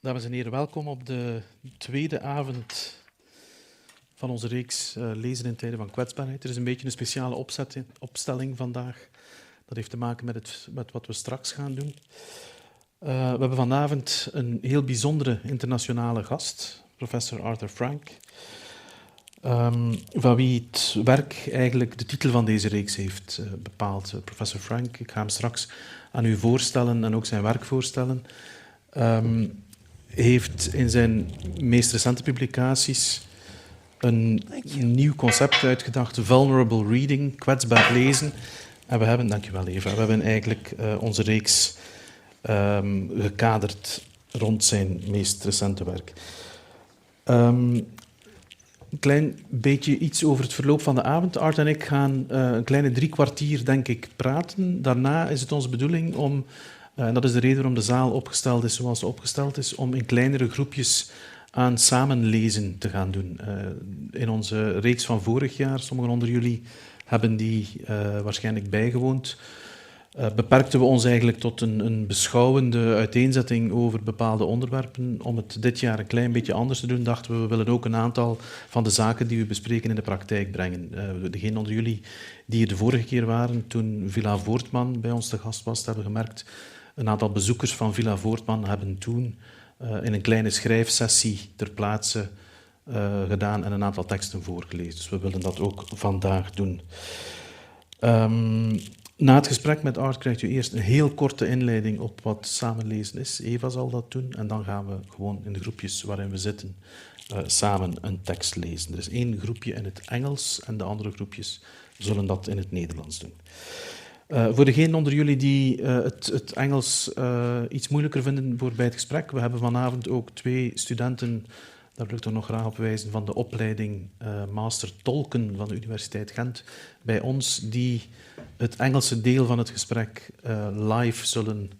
Dames en heren, welkom op de tweede avond van onze reeks Lezen in tijden van kwetsbaarheid. Er is een beetje een speciale opstelling vandaag. Dat heeft te maken met wat we straks gaan doen. We hebben vanavond een heel bijzondere internationale gast, professor Arthur Frank, van wie het werk eigenlijk de titel van deze reeks heeft bepaald. Professor Frank, ik ga hem straks aan u voorstellen en ook zijn werk voorstellen. Heeft in zijn meest recente publicaties een nieuw concept uitgedacht, vulnerable reading, kwetsbaar lezen. En we hebben, dankjewel Eva, we hebben eigenlijk onze reeks gekaderd rond zijn meest recente werk. Een klein beetje iets over het verloop van de avond. Art en ik gaan een kleine 3 kwartier, denk ik, praten. Daarna is het onze bedoeling om, en dat is de reden waarom de zaal opgesteld is zoals ze opgesteld is, om in kleinere groepjes aan samen lezen te gaan doen. In onze reeks van vorig jaar, sommigen onder jullie hebben die waarschijnlijk bijgewoond, beperkten we ons eigenlijk tot een beschouwende uiteenzetting over bepaalde onderwerpen. Om het dit jaar een klein beetje anders te doen, dachten we willen ook een aantal van de zaken die we bespreken in de praktijk brengen. Degenen onder jullie die er de vorige keer waren, toen Villa Voortman bij ons te gast was, hebben gemerkt, een aantal bezoekers van Villa Voortman hebben toen in een kleine schrijfsessie ter plaatse gedaan en een aantal teksten voorgelezen. Dus we willen dat ook vandaag doen. Na het gesprek met Art krijgt u eerst een heel korte inleiding op wat samenlezen is. Eva zal dat doen en dan gaan we gewoon in de groepjes waarin we zitten samen een tekst lezen. Er is 1 groepje in het Engels en de andere groepjes zullen dat in het Nederlands doen. Voor degenen onder jullie die het Engels iets moeilijker vinden voor bij het gesprek, we hebben vanavond ook 2 studenten, daar wil ik toch nog graag op wijzen, van de opleiding Master Tolken van de Universiteit Gent bij ons, die het Engelse deel van het gesprek live zullen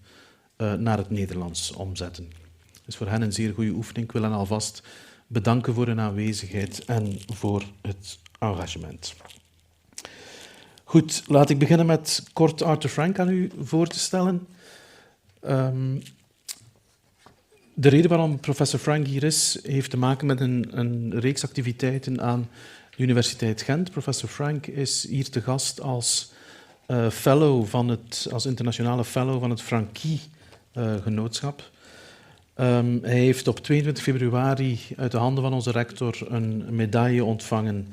naar het Nederlands omzetten. Dat is voor hen een zeer goede oefening. Ik wil hen alvast bedanken voor hun aanwezigheid en voor het engagement. Goed, laat ik beginnen met kort Arthur Frank aan u voor te stellen. De reden waarom professor Frank hier is, heeft te maken met een reeks activiteiten aan de Universiteit Gent. Professor Frank is hier te gast als als internationale fellow van het Frankie-genootschap. Hij heeft op 22 februari uit de handen van onze rector een medaille ontvangen.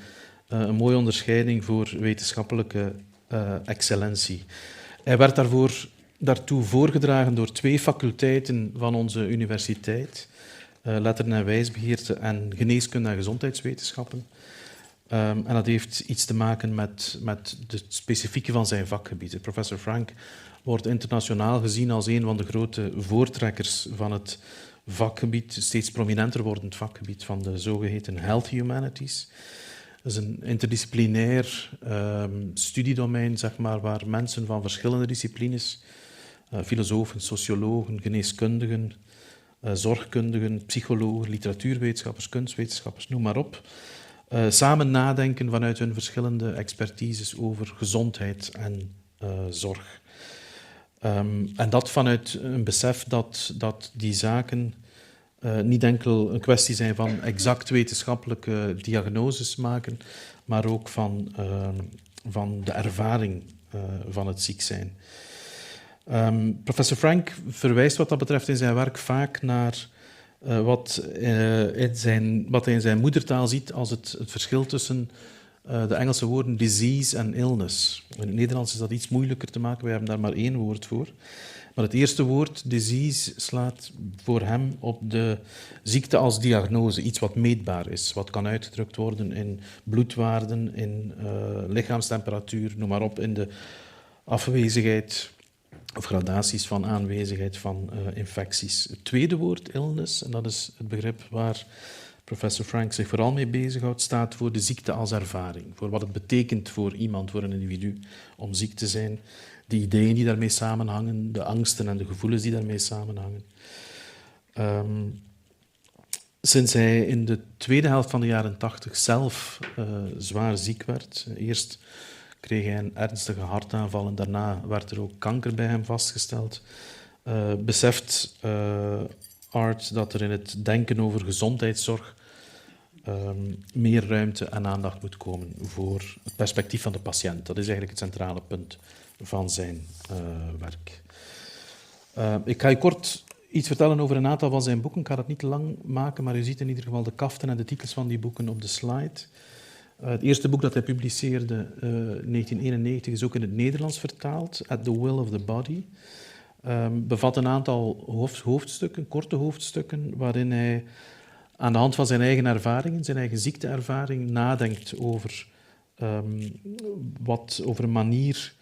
Een mooie onderscheiding voor wetenschappelijke excellentie. Hij werd daartoe voorgedragen door 2 faculteiten van onze universiteit. Letteren en wijsbegeerte en geneeskunde en gezondheidswetenschappen. En dat heeft iets te maken met de specifieke van zijn vakgebied. Professor Frank wordt internationaal gezien als een van de grote voortrekkers van het vakgebied, steeds prominenter wordend vakgebied van de zogeheten health humanities. Dat is een interdisciplinair studiedomein, zeg maar, waar mensen van verschillende disciplines, filosofen, sociologen, geneeskundigen, zorgkundigen, psychologen, literatuurwetenschappers, kunstwetenschappers, noem maar op, samen nadenken vanuit hun verschillende expertises over gezondheid en zorg. En dat vanuit een besef dat die zaken niet enkel een kwestie zijn van exact wetenschappelijke diagnoses maken, maar ook van de ervaring van het ziek zijn. Professor Frank verwijst wat dat betreft in zijn werk vaak naar wat hij in zijn moedertaal ziet als het verschil tussen de Engelse woorden disease en illness. In het Nederlands is dat iets moeilijker te maken, wij hebben daar maar 1 woord voor. Maar het eerste woord, disease, slaat voor hem op de ziekte als diagnose, iets wat meetbaar is, wat kan uitgedrukt worden in bloedwaarden, in lichaamstemperatuur, noem maar op, in de afwezigheid of gradaties van aanwezigheid van infecties. Het tweede woord, illness, en dat is het begrip waar professor Frank zich vooral mee bezighoudt, staat voor de ziekte als ervaring, voor wat het betekent voor iemand, voor een individu, om ziek te zijn, de ideeën die daarmee samenhangen, de angsten en de gevoelens die daarmee samenhangen. Sinds hij in de tweede helft van de jaren 80 zelf zwaar ziek werd, eerst kreeg hij een ernstige hartaanval en daarna werd er ook kanker bij hem vastgesteld, beseft Art dat er in het denken over gezondheidszorg meer ruimte en aandacht moet komen voor het perspectief van de patiënt. Dat is eigenlijk het centrale punt van zijn werk. Ik ga je kort iets vertellen over een aantal van zijn boeken. Ik ga dat niet te lang maken, maar u ziet in ieder geval de kaften en de titels van die boeken op de slide. Het eerste boek dat hij publiceerde, 1991, is ook in het Nederlands vertaald, At the Will of the Body. Bevat een aantal hoofdstukken, korte hoofdstukken, waarin hij aan de hand van zijn eigen ervaringen, zijn eigen ziekteervaring, nadenkt over een manier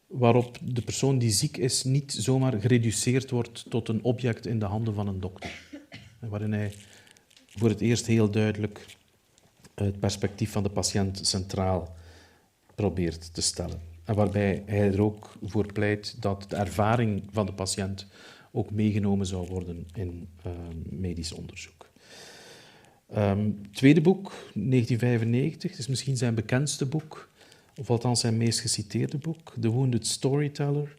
waarop de persoon die ziek is niet zomaar gereduceerd wordt tot een object in de handen van een dokter. En waarin hij voor het eerst heel duidelijk het perspectief van de patiënt centraal probeert te stellen. En waarbij hij er ook voor pleit dat de ervaring van de patiënt ook meegenomen zou worden in medisch onderzoek. Tweede boek, 1995, het is misschien zijn bekendste boek, of althans zijn meest geciteerde boek, The Wounded Storyteller,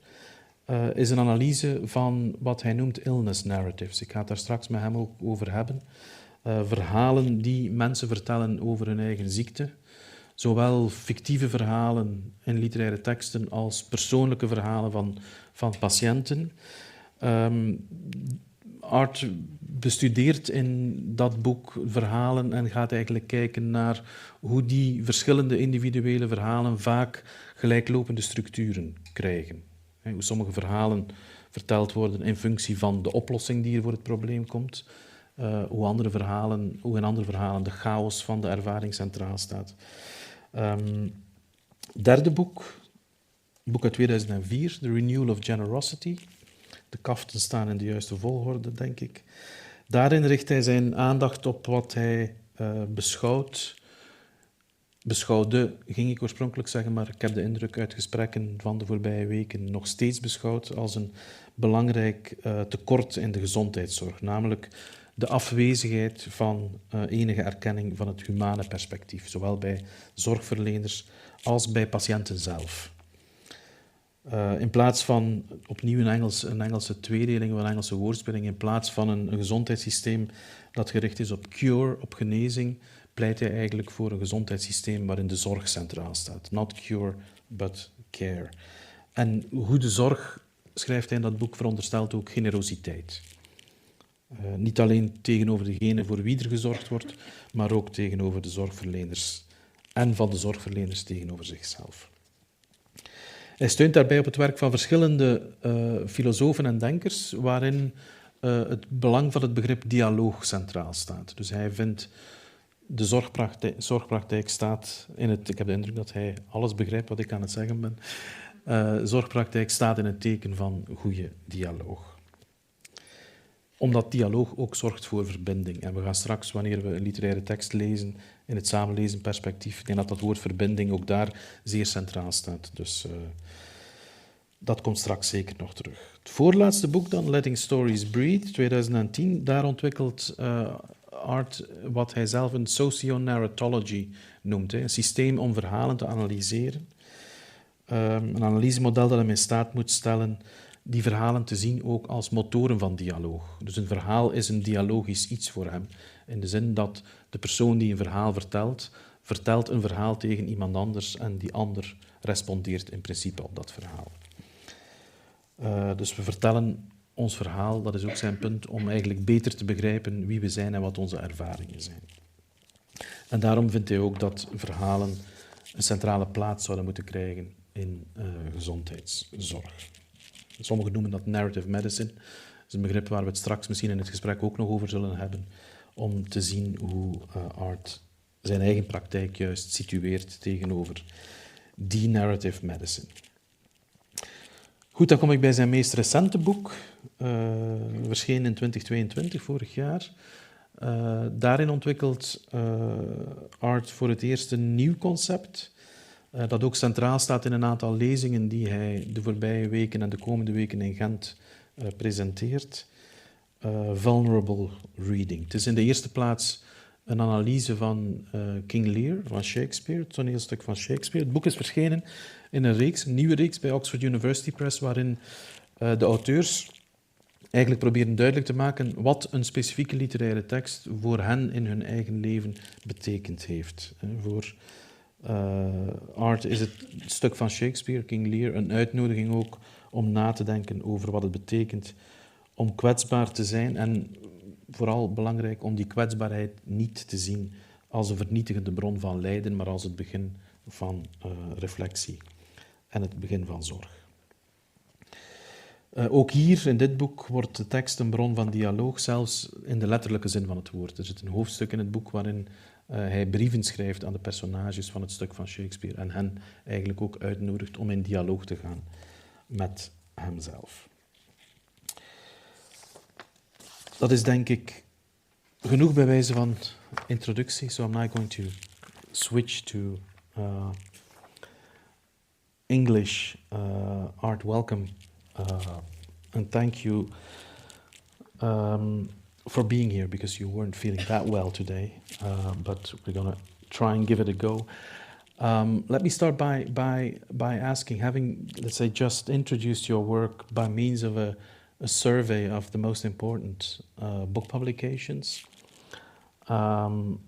is een analyse van wat hij noemt illness narratives. Ik ga het daar straks met hem ook over hebben. Verhalen die mensen vertellen over hun eigen ziekte. Zowel fictieve verhalen in literaire teksten als persoonlijke verhalen van patiënten. Art bestudeert in dat boek verhalen en gaat eigenlijk kijken naar hoe die verschillende individuele verhalen vaak gelijklopende structuren krijgen. Hoe sommige verhalen verteld worden in functie van de oplossing die er voor het probleem komt. Hoe in andere verhalen de chaos van de ervaring centraal staat. Derde boek uit 2004, The Renewal of Generosity. De kaften staan in de juiste volgorde, denk ik. Daarin richt hij zijn aandacht op wat hij beschouwde, ging ik oorspronkelijk zeggen, maar ik heb de indruk uit gesprekken van de voorbije weken nog steeds beschouwd als een belangrijk tekort in de gezondheidszorg, namelijk de afwezigheid van enige erkenning van het humane perspectief, zowel bij zorgverleners als bij patiënten zelf. In plaats van, opnieuw een Engelse tweedeling of een Engelse woordspeling, in plaats van een gezondheidssysteem dat gericht is op cure, op genezing, pleit hij eigenlijk voor een gezondheidssysteem waarin de zorg centraal staat. Not cure, but care. En goede zorg, schrijft hij in dat boek, veronderstelt ook generositeit. Niet alleen tegenover degene voor wie er gezorgd wordt, maar ook tegenover de zorgverleners en van de zorgverleners tegenover zichzelf. Hij steunt daarbij op het werk van verschillende filosofen en denkers, waarin het belang van het begrip dialoog centraal staat. Dus hij vindt de zorgpraktijk staat in het... Ik heb de indruk dat hij alles begrijpt wat ik aan het zeggen ben. Zorgpraktijk staat in het teken van goede dialoog. Omdat dialoog ook zorgt voor verbinding. En we gaan straks, wanneer we een literaire tekst lezen, in het samenlezen perspectief, ik denk dat dat woord verbinding ook daar zeer centraal staat. Dus dat komt straks zeker nog terug. Het voorlaatste boek dan, Letting Stories Breathe, 2010, daar ontwikkelt Art wat hij zelf een socio-narratology noemt. Een systeem om verhalen te analyseren. Een analysemodel dat hem in staat moet stellen die verhalen te zien ook als motoren van dialoog. Dus een verhaal is een dialogisch iets voor hem. In de zin dat de persoon die een verhaal vertelt een verhaal tegen iemand anders en die ander respondeert in principe op dat verhaal. Dus we vertellen ons verhaal, dat is ook zijn punt, om eigenlijk beter te begrijpen wie we zijn en wat onze ervaringen zijn. En daarom vindt hij ook dat verhalen een centrale plaats zouden moeten krijgen in gezondheidszorg. Sommigen noemen dat narrative medicine. Dat is een begrip waar we het straks misschien in het gesprek ook nog over zullen hebben, om te zien hoe Art zijn eigen praktijk juist situeert tegenover die narrative medicine. Goed, dan kom ik bij zijn meest recente boek, verschenen in 2022, vorig jaar. Daarin ontwikkelt Art voor het eerst een nieuw concept, dat ook centraal staat in een aantal lezingen die hij de voorbije weken en de komende weken in Gent presenteert. Vulnerable reading. Het is in de eerste plaats een analyse van King Lear, van Shakespeare, het toneelstuk van Shakespeare. Het boek is verschenen in een nieuwe reeks bij Oxford University Press, waarin de auteurs eigenlijk proberen duidelijk te maken wat een specifieke literaire tekst voor hen in hun eigen leven betekend heeft. Voor Art is het stuk van Shakespeare, King Lear, een uitnodiging ook om na te denken over wat het betekent om kwetsbaar te zijn en vooral belangrijk om die kwetsbaarheid niet te zien als een vernietigende bron van lijden, maar als het begin van reflectie en het begin van zorg. Ook hier in dit boek wordt de tekst een bron van dialoog, zelfs in de letterlijke zin van het woord. Er zit een hoofdstuk in het boek waarin hij brieven schrijft aan de personages van het stuk van Shakespeare en hen eigenlijk ook uitnodigt om in dialoog te gaan met hemzelf. Dat is denk ik genoeg bij wijze van introductie. So I'm now going to switch to English. Art, welcome. And thank you for being here, because you weren't feeling that well today, but we're going to try and give it a go. Let me start by asking, having, let's say, just introduced your work by means of a survey of the most important book publications, and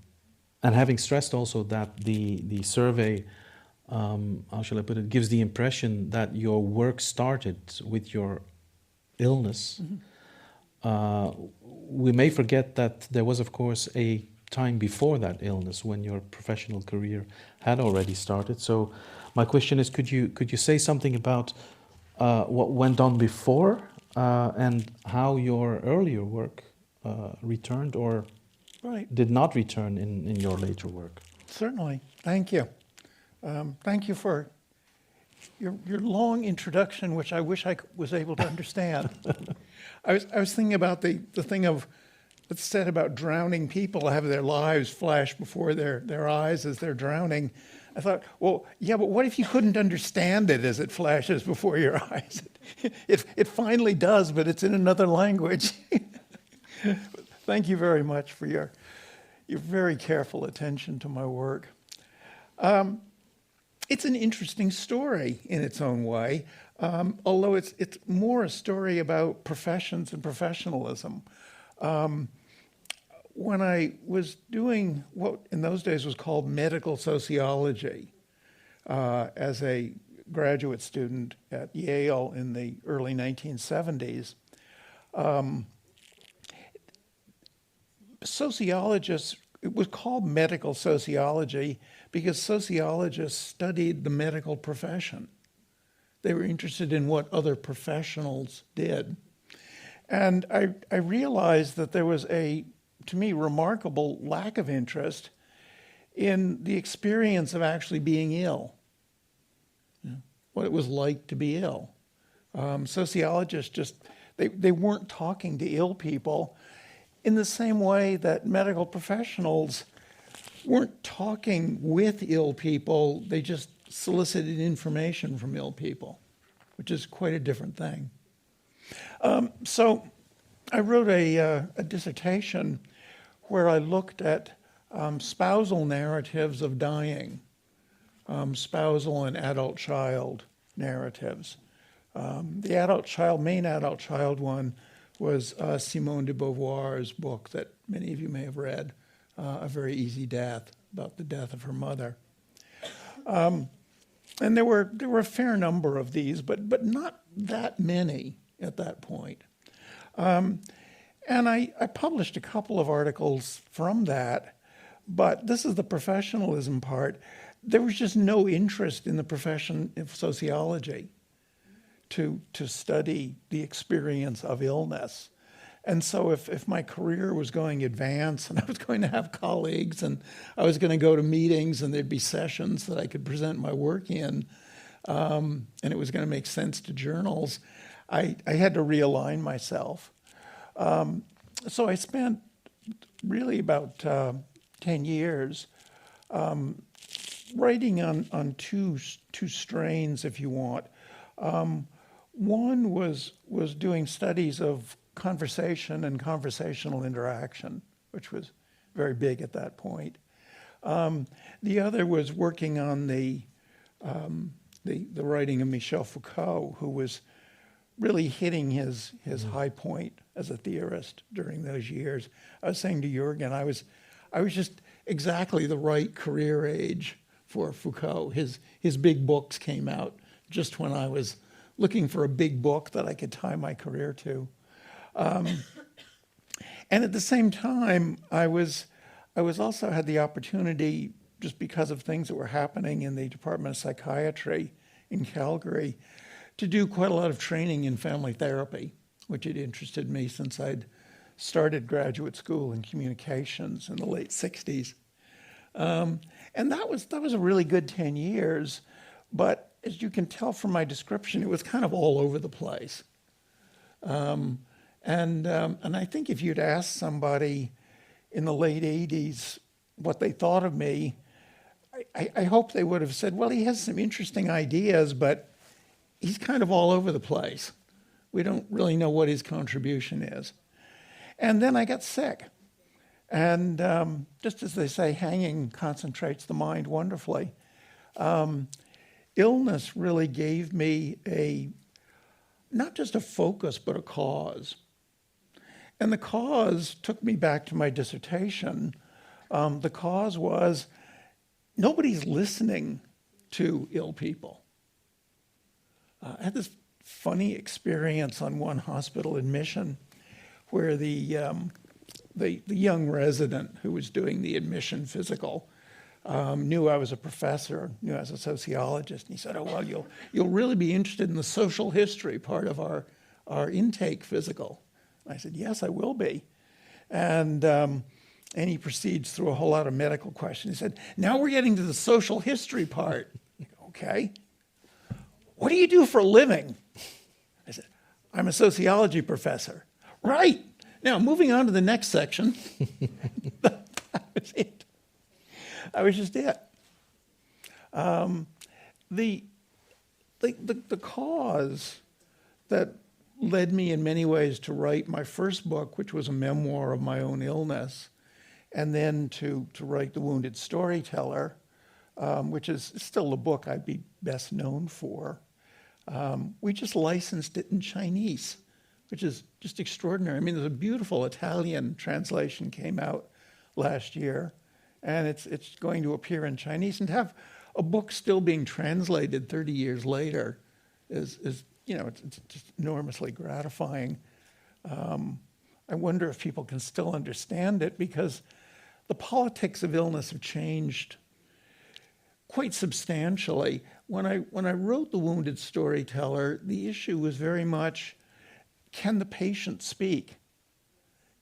having stressed also that the survey, how shall I put it, gives the impression that your work started with your illness. Mm-hmm. We may forget that there was, of course, a time before that illness when your professional career had already started. So my question is, could you say something about what went on before and how your earlier work returned or did not return in your later work? Certainly. Thank you. Thank you for your long introduction, which I wish I was able to understand. I was thinking about the thing of what's said about drowning people have their lives flash before their eyes as they're drowning. I thought, well, yeah, but what if you couldn't understand it as it flashes before your eyes? It finally does, but it's in another language. Thank you very much for your very careful attention to my work. It's an interesting story in its own way, although it's more a story about professions and professionalism. When I was doing what in those days was called medical sociology as a graduate student at Yale in the early 1970s, sociologists, it was called medical sociology because sociologists studied the medical profession. They were interested in what other professionals did. And I realized that there was a, to me, remarkable lack of interest in the experience of actually being ill, what it was like to be ill. Sociologists just, they weren't talking to ill people in the same way that medical professionals weren't talking with ill people, they just solicited information from ill people, which is quite a different thing. So I wrote a dissertation where I looked at spousal narratives of dying, spousal and adult child narratives. The main adult child one was Simone de Beauvoir's book that many of you may have read, A Very Easy Death, about the death of her mother. And there were a fair number of these, but not that many at that point. And I published a couple of articles from that, but this is the professionalism part. There was just no interest in the profession of sociology to study the experience of illness. And so if my career was going advance and I was going to have colleagues and I was going to go to meetings and there'd be sessions that I could present my work in, and it was going to make sense to journals, I had to realign myself. So I spent really about 10 years writing on two strains, if you want. One was doing studies of conversation and conversational interaction, which was very big at that point. The other was working on the writing of Michel Foucault, who was really hitting his high point as a theorist during those years. I was saying to Jürgen, I was just exactly the right career age for Foucault. His big books came out just when I was looking for a big book that I could tie my career to. And at the same time, I was also had the opportunity, just because of things that were happening in the Department of Psychiatry in Calgary, to do quite a lot of training in family therapy, which had interested me since I'd started graduate school in communications in the late 60s. And that was a really good 10 years, but as you can tell from my description, it was kind of all over the place. And I think if you'd asked somebody in the late 80s what they thought of me, I hope they would have said, well, he has some interesting ideas, but he's kind of all over the place. We don't really know what his contribution is. And then I got sick. And just as they say, hanging concentrates the mind wonderfully. Illness really gave me not just a focus, but a cause. And the cause took me back to my dissertation. The cause was nobody's listening to ill people. I had this funny experience on one hospital admission where the young resident who was doing the admission physical knew I was a professor, knew I was a sociologist, and he said, oh, well, you'll really be interested in the social history part of our intake physical. I said, yes, I will be. And he proceeds through a whole lot of medical questions. He said, now we're getting to the social history part. Okay. What do you do for a living? I said, I'm a sociology professor. Right. Now, moving on to the next section. That was it. That was just it. The cause that led me in many ways to write my first book, which was a memoir of my own illness, and then to write The Wounded Storyteller, which is still the book I'd be best known for. We just licensed it in Chinese, which is just extraordinary. I mean, there's a beautiful Italian translation came out last year, and it's going to appear in Chinese. And to have a book still being translated 30 years later is it's just enormously gratifying. I wonder if people can still understand it, because the politics of illness have changed quite substantially. When I wrote The Wounded Storyteller, the issue was very much, can the patient speak?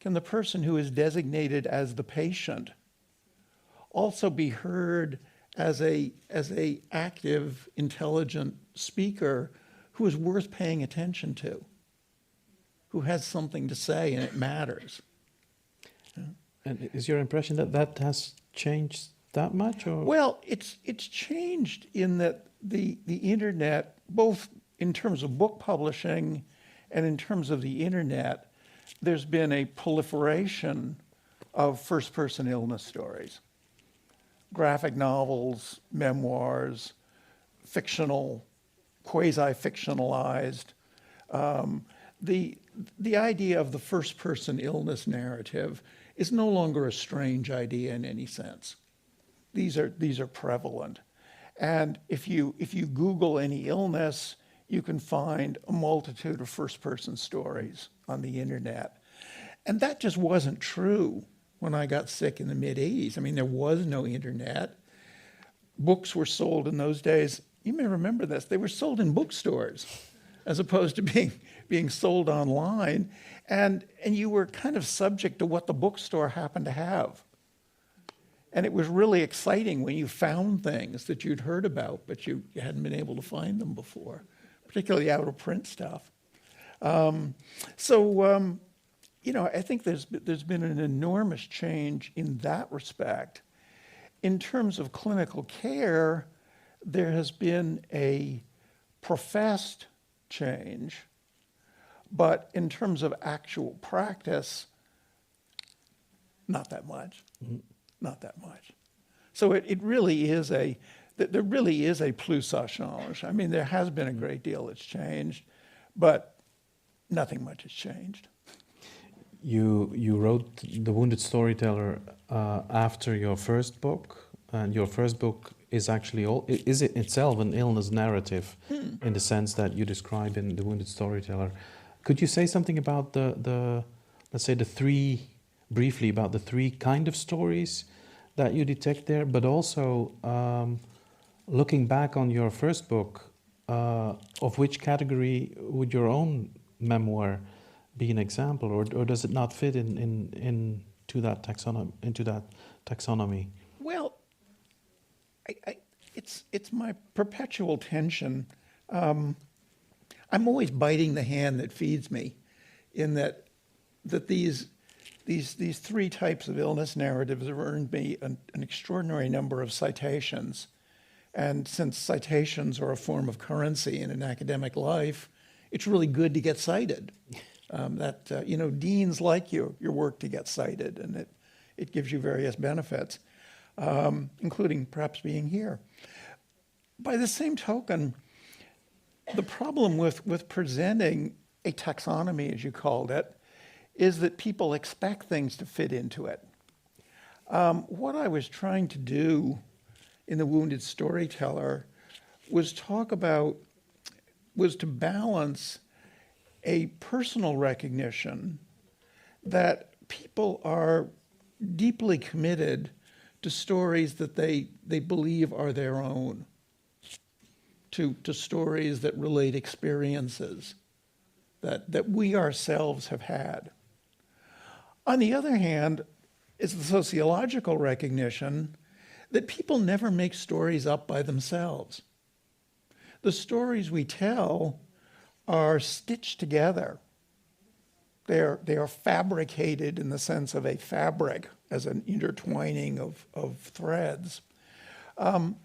Can the person who is designated as the patient also be heard as a active, intelligent speaker who is worth paying attention to, who has something to say and it matters? Yeah. And is your impression that has changed that much? Or? Well, it's changed in that the internet, both in terms of book publishing and in terms of the internet, there's been a proliferation of first-person illness stories. Graphic novels, memoirs, fictional, quasi-fictionalized. The idea of the first-person illness narrative is no longer a strange idea in any sense. These are prevalent. And if you Google any illness, you can find a multitude of first-person stories on the internet. And that just wasn't true when I got sick in the mid-'80s. I mean, there was no internet. Books were sold in those days. You may remember this. They were sold in bookstores as opposed to being sold online. And you were kind of subject to what the bookstore happened to have. And it was really exciting when you found things that you'd heard about, but you hadn't been able to find them before, particularly out-of-print stuff. I think there's been an enormous change in that respect. In terms of clinical care, there has been a professed change, but in terms of actual practice, not that much. Mm-hmm. Not that much. So it really is there really is a plus ça change. I mean, there has been a great deal that's changed, but nothing much has changed. You wrote The Wounded Storyteller after your first book, and your first book is actually is it itself an illness narrative in the sense that you describe in The Wounded Storyteller. Could you say something about the let's say briefly about the three kind of stories that you detect there, but also looking back on your first book, of which category would your own memoir be an example, or does it not fit into that taxonomy? Well, it's my perpetual tension. I'm always biting the hand that feeds me, in that these three types of illness narratives have earned me an extraordinary number of citations. And since citations are a form of currency in an academic life, it's really good to get cited. Deans like your work to get cited, and it gives you various benefits, including perhaps being here. By the same token, the problem with presenting a taxonomy, as you called it, is that people expect things to fit into it. What I was trying to do in The Wounded Storyteller was to balance a personal recognition that people are deeply committed to stories that they believe are their own, to stories that relate experiences that we ourselves have had. On the other hand, is the sociological recognition that people never make stories up by themselves. The stories we tell are stitched together. They are fabricated in the sense of a fabric, as an intertwining of threads, out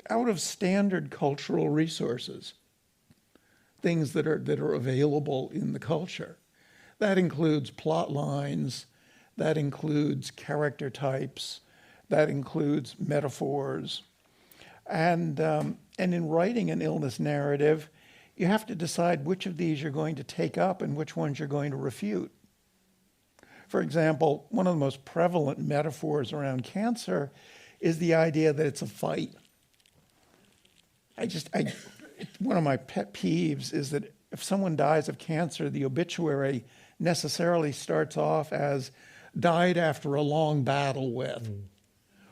of standard cultural resources, things that are available in the culture. That includes plot lines, that includes character types, that includes metaphors. And in writing an illness narrative, you have to decide which of these you're going to take up and which ones you're going to refute. For example, one of the most prevalent metaphors around cancer is the idea that it's a fight. One of my pet peeves is that if someone dies of cancer, the obituary necessarily starts off as died after a long battle with,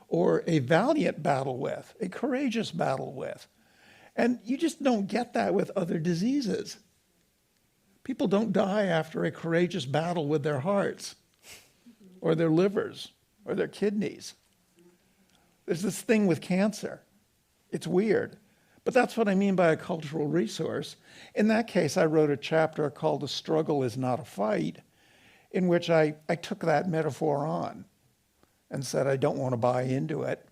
or a valiant battle with, a courageous battle with. And you just don't get that with other diseases. People don't die after a courageous battle with their hearts, or their livers, or their kidneys. There's this thing with cancer. It's weird. But that's what I mean by a cultural resource. In that case, I wrote a chapter called "The Struggle is Not a Fight," in which I took that metaphor on and said, I don't want to buy into it.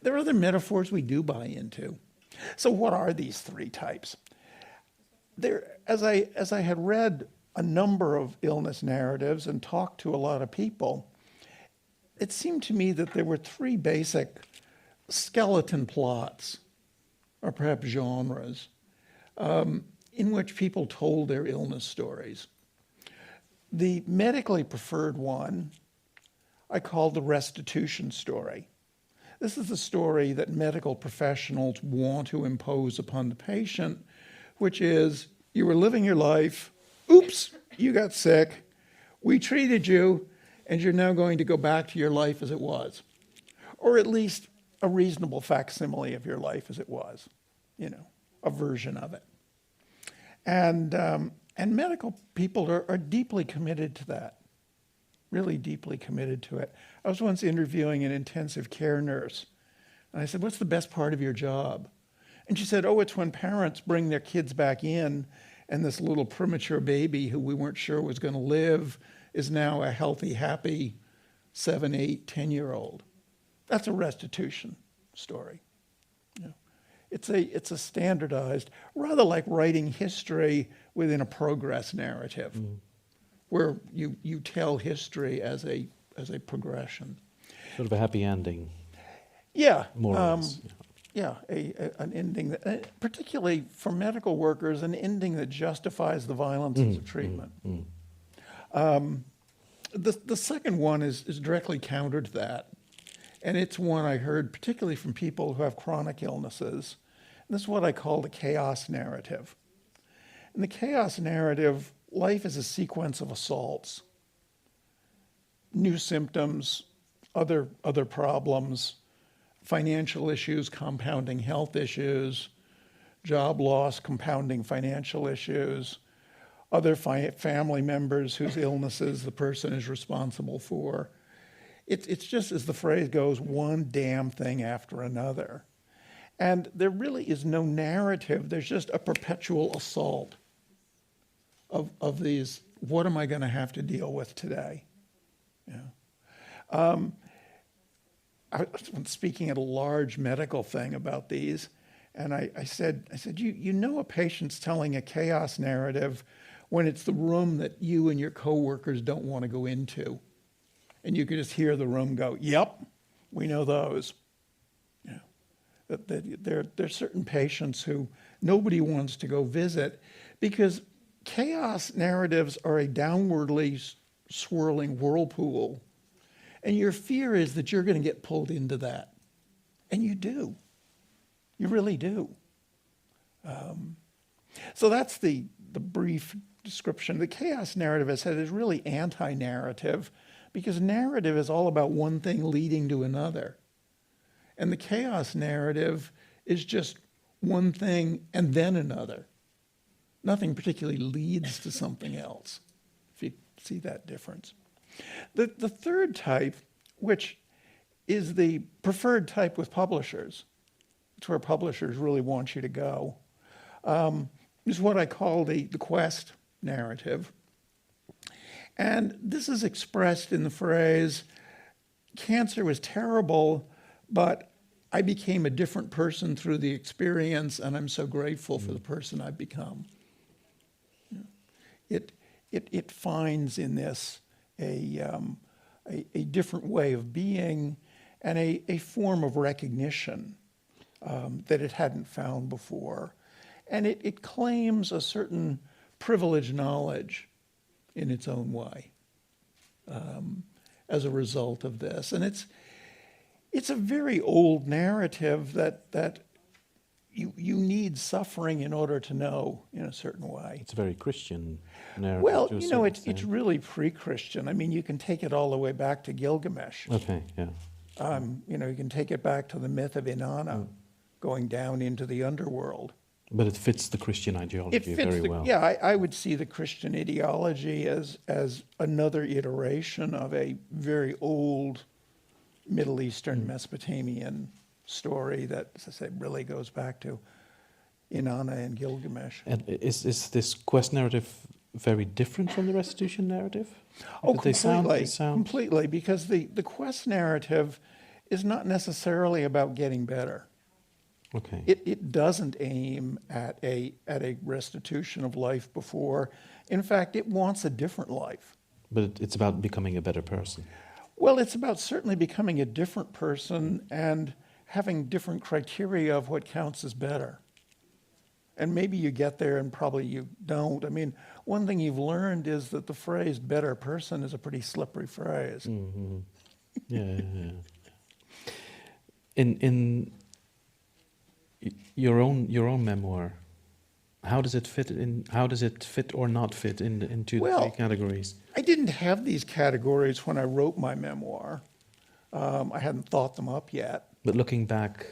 There are other metaphors we do buy into. So what are these three types? As I had read a number of illness narratives and talked to a lot of people, it seemed to me that there were three basic skeleton plots, or perhaps genres, in which people told their illness stories. The medically preferred one I call the restitution story. This is the story that medical professionals want to impose upon the patient, which is, you were living your life, oops, you got sick, we treated you, and you're now going to go back to your life as it was. Or at least a reasonable facsimile of your life as it was, a version of it. And medical people are deeply committed to that, really deeply committed to it. I was once interviewing an intensive care nurse, and I said, what's the best part of your job? And she said, it's when parents bring their kids back in, and this little premature baby who we weren't sure was going to live is now a healthy, happy 7, 8, 10-year-old. That's a restitution story. It's a standardized, rather like writing history within a progress narrative, where you tell history as a progression. Sort of a happy ending. Yeah. More or less. an ending, that, particularly for medical workers, an ending that justifies the violences of treatment. The second one is directly counter to that, and it's one I heard particularly from people who have chronic illnesses. And this is what I call the chaos narrative. In the chaos narrative, life is a sequence of assaults, new symptoms, other problems, financial issues compounding health issues, job loss compounding financial issues, other family members whose illnesses the person is responsible for. It's just, as the phrase goes, one damn thing after another. And there really is no narrative. There's just a perpetual assault of these, what am I going to have to deal with today? I was speaking at a large medical thing about these, and I said, you know a patient's telling a chaos narrative when it's the room that you and your coworkers don't want to go into. And you could just hear the room go, yep, we know those. There's certain patients who nobody wants to go visit because chaos narratives are a downwardly swirling whirlpool. And your fear is that you're going to get pulled into that. And you do. You really do. So that's the brief description. The chaos narrative, I said, is really anti-narrative because narrative is all about one thing leading to another. And the chaos narrative is just one thing and then another. Nothing particularly leads to something else, if you see that difference. The third type, which is the preferred type with publishers, it's where publishers really want you to go, is what I call the quest narrative. And this is expressed in the phrase, cancer was terrible, but I became a different person through the experience, and I'm so grateful for the person I've become. It finds in this a different way of being and a form of recognition that it hadn't found before. And it claims a certain privileged knowledge in its own way as a result of this. And it's a very old narrative that you need suffering in order to know in a certain way. It's a very Christian narrative. Well, it's really pre-Christian. I mean, you can take it all the way back to Gilgamesh. Okay, yeah. You can take it back to the myth of Inanna, going down into the underworld. But it fits the Christian ideology very well. Yeah, I would see the Christian ideology as another iteration of a very old Middle Eastern Mesopotamian story that, as I say, really goes back to Inanna and Gilgamesh. And is this quest narrative very different from the restitution narrative? Oh, Because completely, they sound... completely, because the quest narrative is not necessarily about getting better. Okay. It doesn't aim at a restitution of life before. In fact, it wants a different life. But it's about becoming a better person. Well, it's about certainly becoming a different person and having different criteria of what counts as better. And maybe you get there and probably you don't. I mean, one thing you've learned is that the phrase better person is a pretty slippery phrase. Mm-hmm. Yeah. In your own memoir, how does it fit in? How does it fit or not fit into the three categories? I didn't have these categories when I wrote my memoir. I hadn't thought them up yet. But looking back,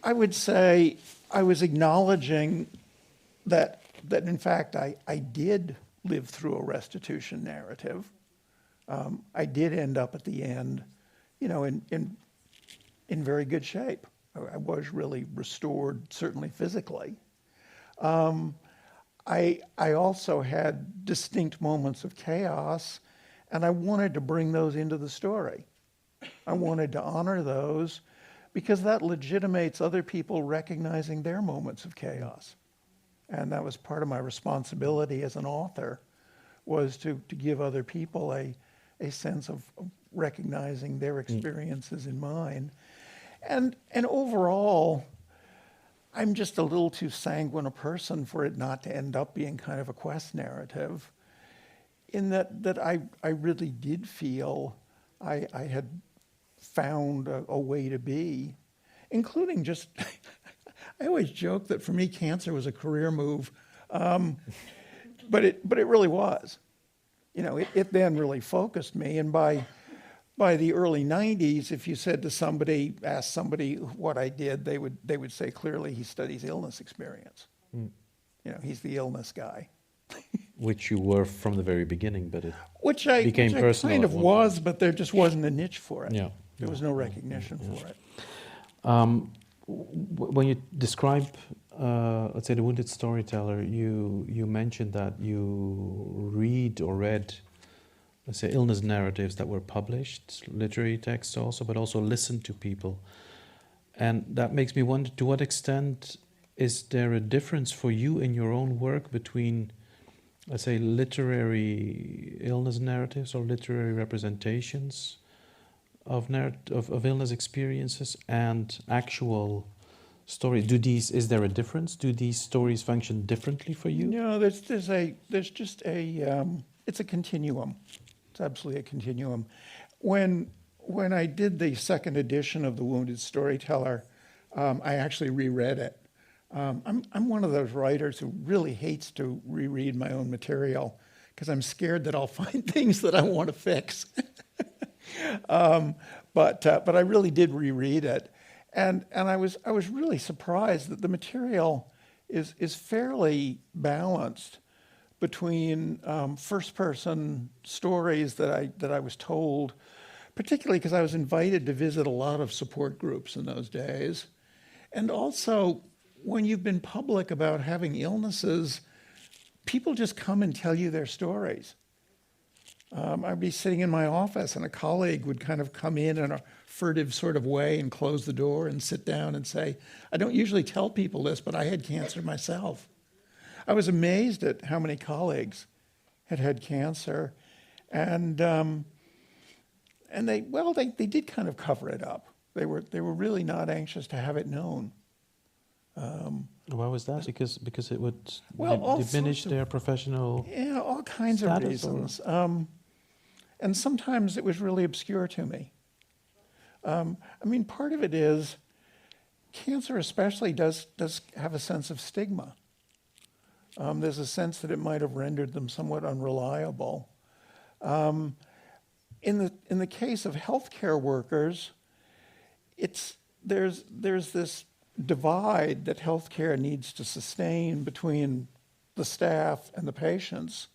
I would say I was acknowledging that in fact I did live through a restitution narrative. I did end up at the end, in very good shape. I was really restored, certainly physically. I also had distinct moments of chaos, and I wanted to bring those into the story. I wanted to honor those because that legitimates other people recognizing their moments of chaos. And that was part of my responsibility as an author, was to give other people a sense of recognizing their experiences in mine. And overall, I'm just a little too sanguine a person for it not to end up being kind of a quest narrative, in that I really did feel I had found a way to be, including just, I always joke that for me, cancer was a career move, but it really was. You know, it then really focused me, and by the early 90s, if you said to somebody, asked somebody what I did, they would say clearly he studies illness experience. You know, he's the illness guy. Which you were from the very beginning, but it Which I personal kind at of one was, but there just wasn't a niche for it. Yeah. There was no recognition for it. When you describe, let's say, the Wounded Storyteller, you mentioned that you read or read, let's say, illness narratives that were published, literary texts also, but also listened to people. And that makes me wonder, to what extent is there a difference for you in your own work between, let's say, literary illness narratives or literary representations of illness experiences and actual stories? Is there a difference? Do these stories function differently for you? No, there's just it's a continuum. It's absolutely a continuum. When I did the second edition of The Wounded Storyteller, I actually reread it. I'm one of those writers who really hates to reread my own material because I'm scared that I'll find things that I want to fix. But I really did reread it, and I was really surprised that the material is fairly balanced between first person stories that I was told, particularly because I was invited to visit a lot of support groups in those days, and also when you've been public about having illnesses, people just come and tell you their stories. I'd be sitting in my office and a colleague would kind of come in a furtive sort of way and close the door and sit down and say, I don't usually tell people this, but I had cancer myself. I was amazed at how many colleagues had cancer, and they did kind of cover it up. They were really not anxious to have it known. Why was that? Because it would all diminish sorts of- their professional all kinds of status, reasons. And sometimes it was really obscure to me. I mean, part of it is cancer especially does have a sense of stigma. There's a sense that it might have rendered them somewhat unreliable. In the case of healthcare workers, there's this divide that healthcare needs to sustain between the staff and the patients.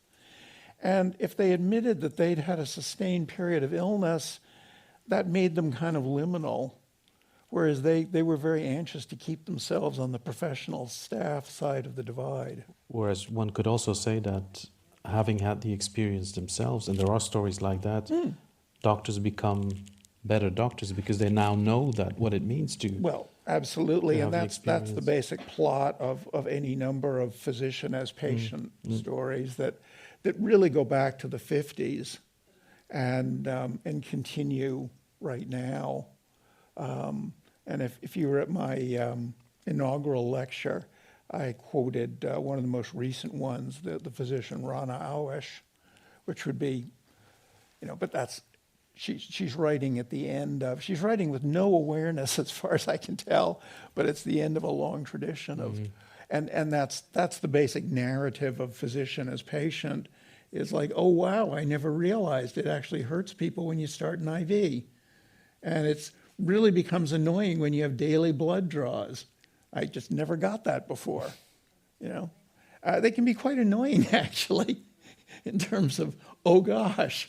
And if they admitted that they'd had a sustained period of illness, that made them kind of liminal, whereas they were very anxious to keep themselves on the professional staff side of the divide. Whereas one could also say that having had the experience themselves, and there are stories like that, doctors become better doctors because they now know that what it means to. Well, absolutely, and have the that's the basic plot of any number of physician as patient stories that really go back to the 50s and continue right now. And if you were at my inaugural lecture, I quoted one of the most recent ones, the physician Rana Awish, which would be, but that's, she's writing at the end of, she's writing with no awareness as far as I can tell, but it's the end of a long tradition of, and that's the basic narrative of physician as patient, is like, oh wow, I never realized it actually hurts people when you start an IV. And it's really becomes annoying when you have daily blood draws. I just never got that before, They can be quite annoying actually, in terms of, oh gosh.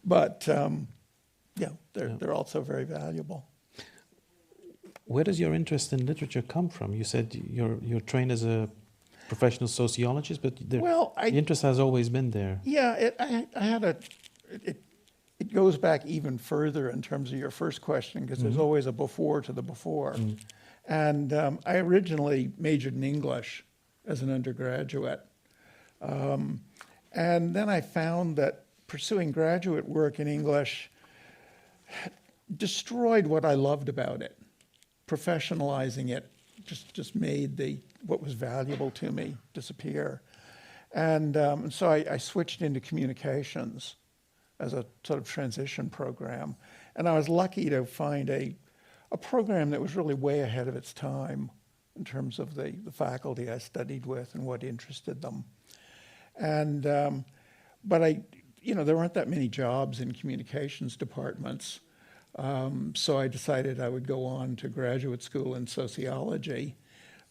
But they're also very valuable. Where does your interest in literature come from? You said you're trained as a professional sociologist, but the interest has always been there. Yeah, it goes back even further in terms of your first question, because there's always a before to the before. And I originally majored in English as an undergraduate. And then I found that pursuing graduate work in English destroyed what I loved about it. Professionalizing it just made what was valuable to me disappear. And so I switched into communications as a sort of transition program. And I was lucky to find a program that was really way ahead of its time in terms of the faculty I studied with and what interested them. And, but there weren't that many jobs in communications departments. So I decided I would go on to graduate school in sociology.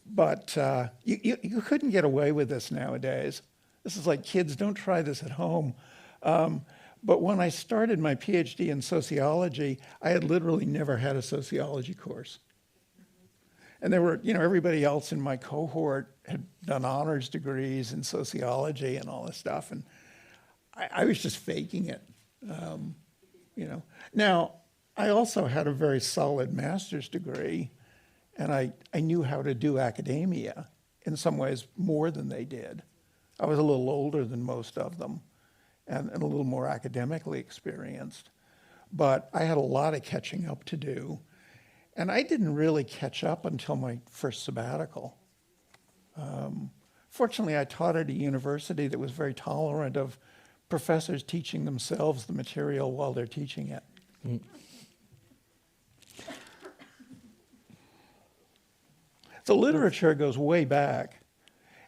But you couldn't get away with this nowadays. This is like, kids, don't try this at home. But when I started my PhD in sociology, I had literally never had a sociology course. And there were, everybody else in my cohort had done honors degrees in sociology and all this stuff. And I was just faking it, Now, I also had a very solid master's degree, and I knew how to do academia in some ways more than they did. I was a little older than most of them and a little more academically experienced. But I had a lot of catching up to do. And I didn't really catch up until my first sabbatical. Fortunately, I taught at a university that was very tolerant of professors teaching themselves the material while they're teaching it. Mm. So literature goes way back.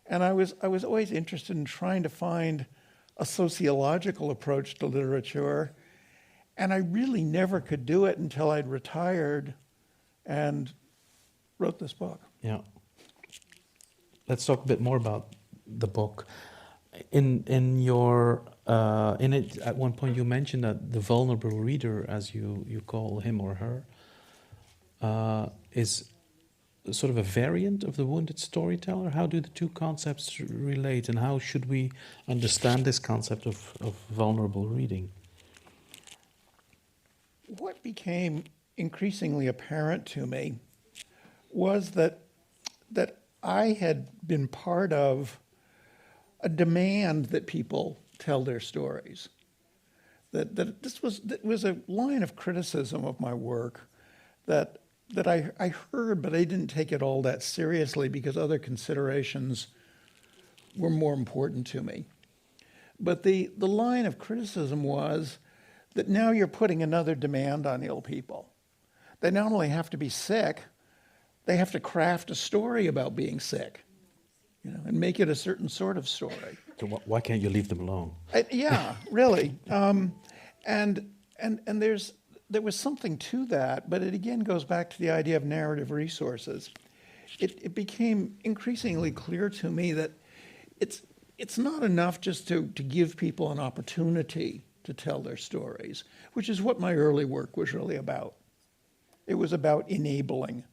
And I was always interested in trying to find a sociological approach to literature. And I really never could do it until I'd retired and wrote this book. Yeah. Let's talk a bit more about the book. In it, at one point you mentioned that the vulnerable reader, as you call him or her, is sort of a variant of the wounded storyteller. How do the two concepts relate, and how should we understand this concept of vulnerable reading? What became increasingly apparent to me was that I had been part of a demand that people tell their stories. That was a line of criticism of my work that I heard, but I didn't take it all that seriously because other considerations were more important to me. But the line of criticism was that now you're putting another demand on ill people. They not only have to be sick, they have to craft a story about being sick, and make it a certain sort of story. So why can't you leave them alone? Yeah, really. And there was something to that, but it again goes back to the idea of narrative resources. It became increasingly clear to me that it's not enough just to give people an opportunity to tell their stories, which is what my early work was really about. It was about enabling,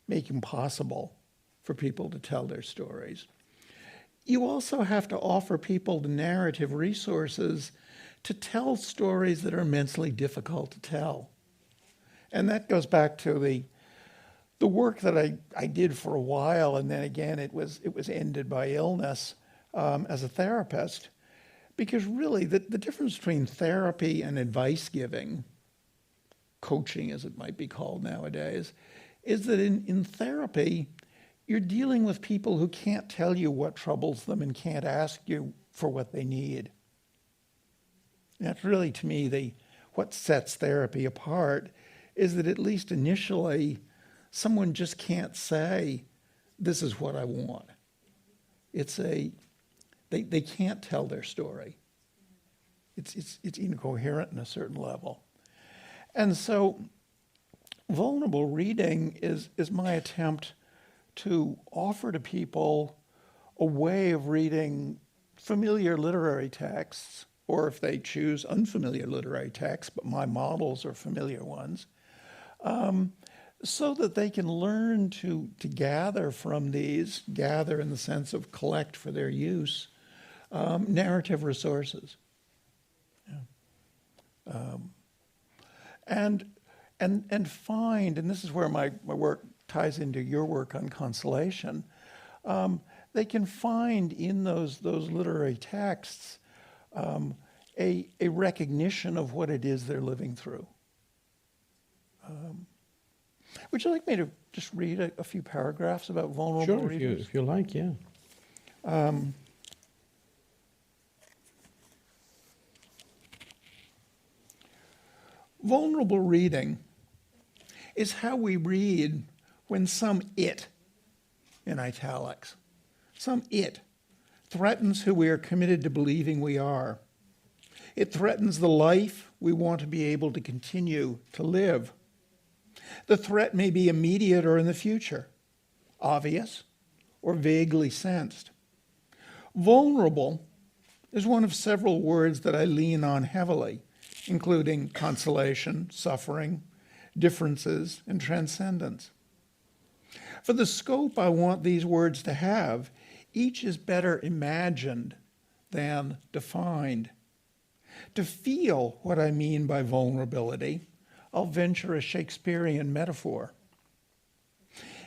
making possible for people to tell their stories. You also have to offer people the narrative resources to tell stories that are immensely difficult to tell. And that goes back to the work that I did for a while, and then again it was ended by illness as a therapist. Because really, the difference between therapy and advice giving, coaching as it might be called nowadays, is that in therapy, you're dealing with people who can't tell you what troubles them and can't ask you for what they need. And that's really, to me, what sets therapy apart, is that at least initially, someone just can't say, this is what I want. They can't tell their story. It's incoherent in a certain level. And so vulnerable reading is my attempt to offer to people a way of reading familiar literary texts, or if they choose unfamiliar literary texts, but my models are familiar ones, so that they can learn to gather from these, gather in the sense of collect for their use, narrative resources. Yeah. And find, and this is where my work ties into your work on consolation, they can find in those literary texts a recognition of what it is they're living through. Would you like me to just read a few paragraphs about vulnerable Sure, readers? if you like, yeah. Vulnerable reading is how we read when some it, in italics, some it threatens who we are committed to believing we are. It threatens the life we want to be able to continue to live. The threat may be immediate or in the future, obvious or vaguely sensed. Vulnerable is one of several words that I lean on heavily, including consolation, suffering, differences, and transcendence. For the scope I want these words to have, each is better imagined than defined. To feel what I mean by vulnerability, I'll venture a Shakespearean metaphor.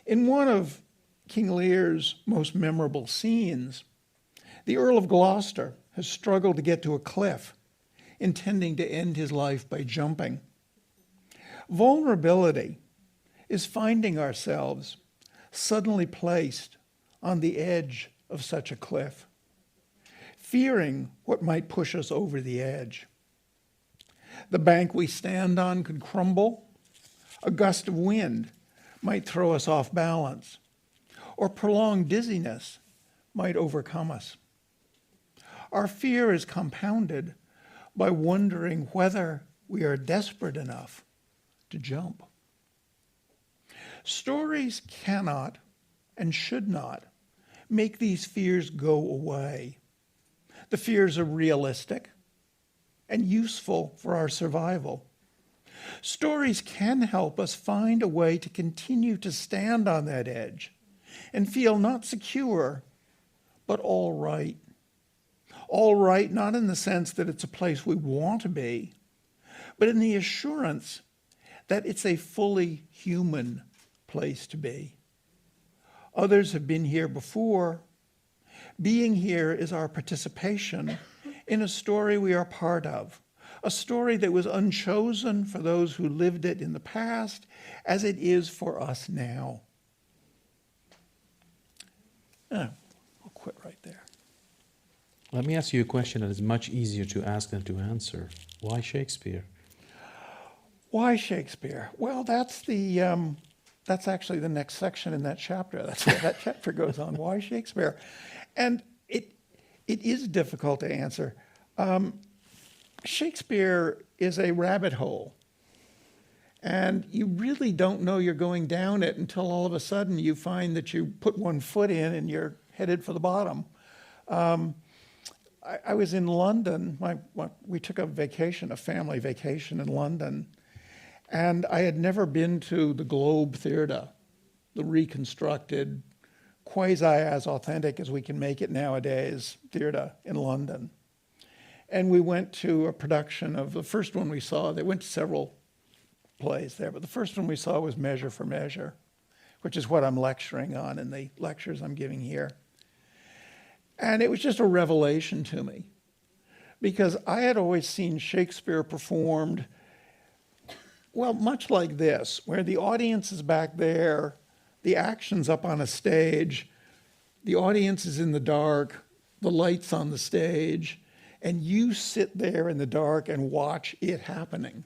In one of King Lear's most memorable scenes, the Earl of Gloucester has struggled to get to a cliff, intending to end his life by jumping. Vulnerability is finding ourselves suddenly placed on the edge of such a cliff, fearing what might push us over the edge. The bank we stand on could crumble, a gust of wind might throw us off balance, or prolonged dizziness might overcome us. Our fear is compounded by wondering whether we are desperate enough to jump. Stories cannot and should not make these fears go away. The fears are realistic and useful for our survival. Stories can help us find a way to continue to stand on that edge and feel not secure, but all right. All right, not in the sense that it's a place we want to be, but in the assurance that it's a fully human place to be. Others have been here before. Being here is our participation in a story we are part of, a story that was unchosen for those who lived it in the past, as it is for us now. I'll quit right there. Let me ask you a question that is much easier to ask than to answer. Why Shakespeare? Why Shakespeare? Well, that's actually the next section in that chapter. That's where that chapter goes on. Why Shakespeare? And it is difficult to answer. Shakespeare is a rabbit hole. And you really don't know you're going down it until all of a sudden you find that you put one foot in and you're headed for the bottom. I was in London. We took a vacation, a family vacation in London. And I had never been to the Globe Theatre, the reconstructed, quasi as authentic as we can make it nowadays, theatre in London. And we went to a production of the first one we saw. They went to several plays there, but the first one we saw was Measure for Measure, which is what I'm lecturing on in the lectures I'm giving here. And it was just a revelation to me, because I had always seen Shakespeare performed, well, much like this, where the audience is back there, the action's up on a stage, the audience is in the dark, the light's on the stage, and you sit there in the dark and watch it happening.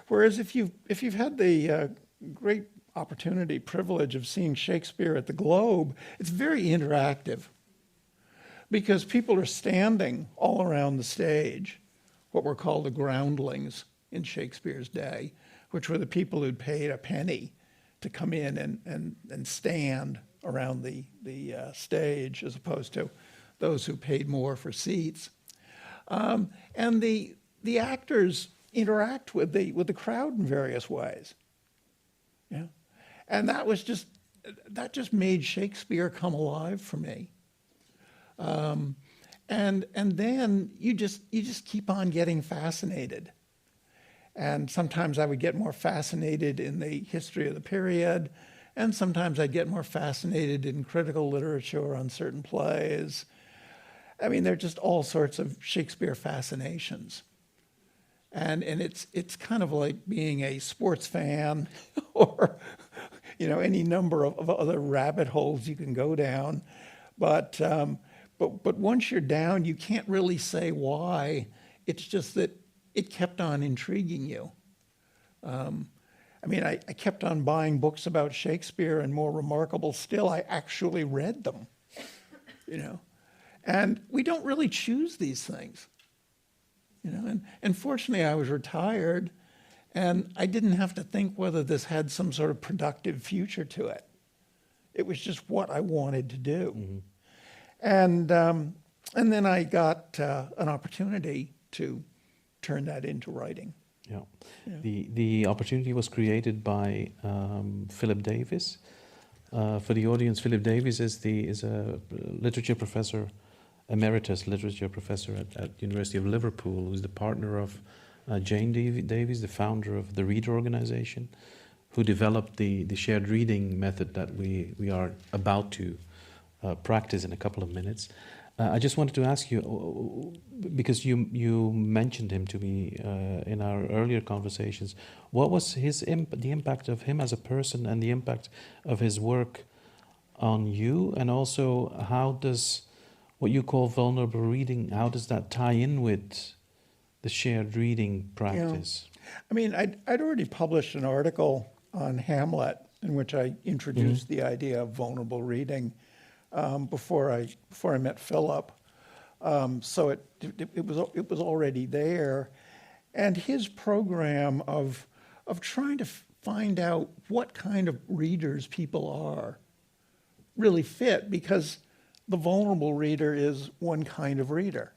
Whereas if you've had the great opportunity, privilege of seeing Shakespeare at the Globe, it's very interactive, because people are standing all around the stage, what were called the groundlings in Shakespeare's day, which were the people who'd paid a penny to come in and stand around the stage, as opposed to those who paid more for seats. And the actors interact with the crowd in various ways. Yeah, and that just made Shakespeare come alive for me. And then you just keep on getting fascinated. And sometimes I would get more fascinated in the history of the period, and sometimes I'd get more fascinated in critical literature on certain plays. I mean, there are just all sorts of Shakespeare fascinations. And it's kind of like being a sports fan or, any number of other rabbit holes you can go down. But once you're down, you can't really say why. It's just that it kept on intriguing you. I kept on buying books about Shakespeare, and more remarkable still, I actually read them, And we don't really choose these things, And fortunately, I was retired, and I didn't have to think whether this had some sort of productive future to it. It was just what I wanted to do. Mm-hmm. And then I got an opportunity to turn that into writing. Yeah. The opportunity was created by Philip Davis. For the audience, Philip Davis is a literature professor, emeritus literature professor at University of Liverpool, who's the partner of Jane Davies, the founder of the Reader organization, who developed the shared reading method that we are about to practice in a couple of minutes. I just wanted to ask you, because you mentioned him to me in our earlier conversations, what was the impact of him as a person and the impact of his work on you, and also how does what you call vulnerable reading, how does that tie in with the shared reading practice? I'd already published an article on Hamlet in which I introduced the idea of vulnerable reading before I met Philip. So it was already there, and his program of trying to find out what kind of readers people are really fit, because the vulnerable reader is one kind of reader.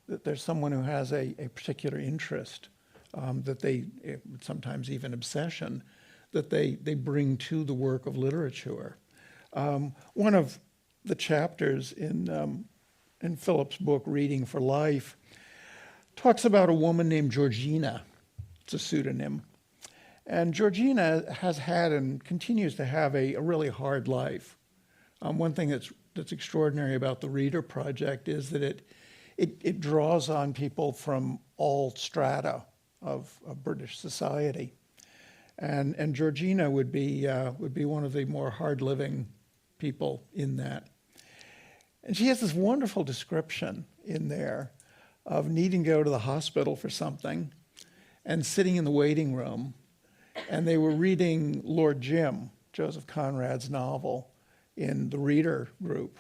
That there's someone who has a particular interest, that they, sometimes even obsession, that they bring to the work of literature. One of the chapters in Philip's book, Reading for Life, talks about a woman named Georgina. It's a pseudonym. And Georgina has had and continues to have a really hard life. One thing that's extraordinary about the Reader Project is that it draws on people from all strata of British society. And Georgina would be one of the more hard-living people in that. And she has this wonderful description in there of needing to go to the hospital for something and sitting in the waiting room, and they were reading Lord Jim, Joseph Conrad's novel, in the reader group.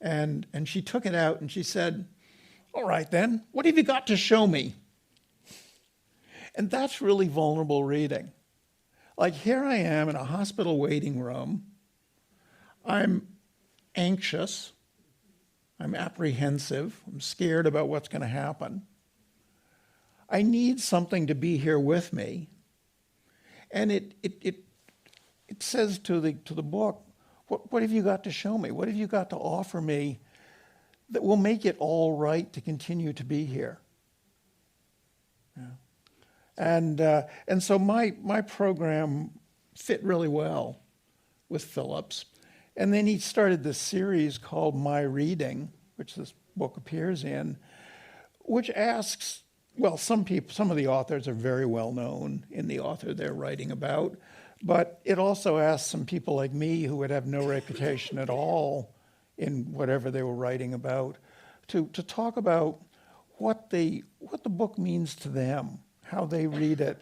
And she took it out and she said, "All right then, what have you got to show me?" And that's really vulnerable reading. Like, here I am in a hospital waiting room. I'm anxious. I'm apprehensive. I'm scared about what's going to happen. I need something to be here with me. And it says to the book, what have you got to show me? What have you got to offer me that will make it all right to continue to be here? Yeah. And so my program fit really well with Philip's. And then he started this series called My Reading, which this book appears in, which asks, well, some of the authors are very well known in the author they're writing about, but it also asks some people like me who would have no reputation at all in whatever they were writing about to talk about what the book means to them, how they read it,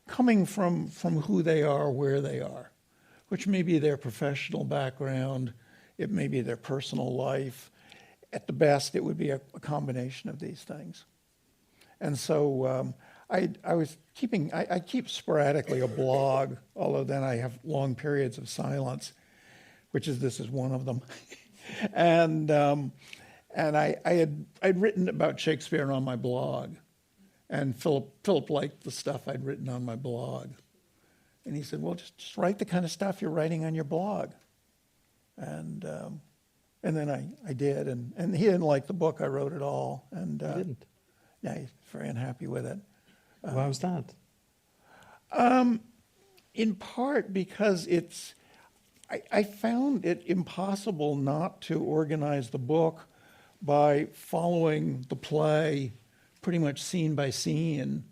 coming from who they are, where they are, which may be their professional background, it may be their personal life. At the best, it would be a combination of these things. And so I keep sporadically a blog, although then I have long periods of silence, this is one of them. And I'd written about Shakespeare on my blog, and Philip liked the stuff I'd written on my blog. And he said, well, just write the kind of stuff you're writing on your blog. And then I did, and he didn't like the book I wrote at all. And He didn't? Yeah, he's very unhappy with it. Why was that? In part because I found it impossible not to organize the book by following the play pretty much scene by scene,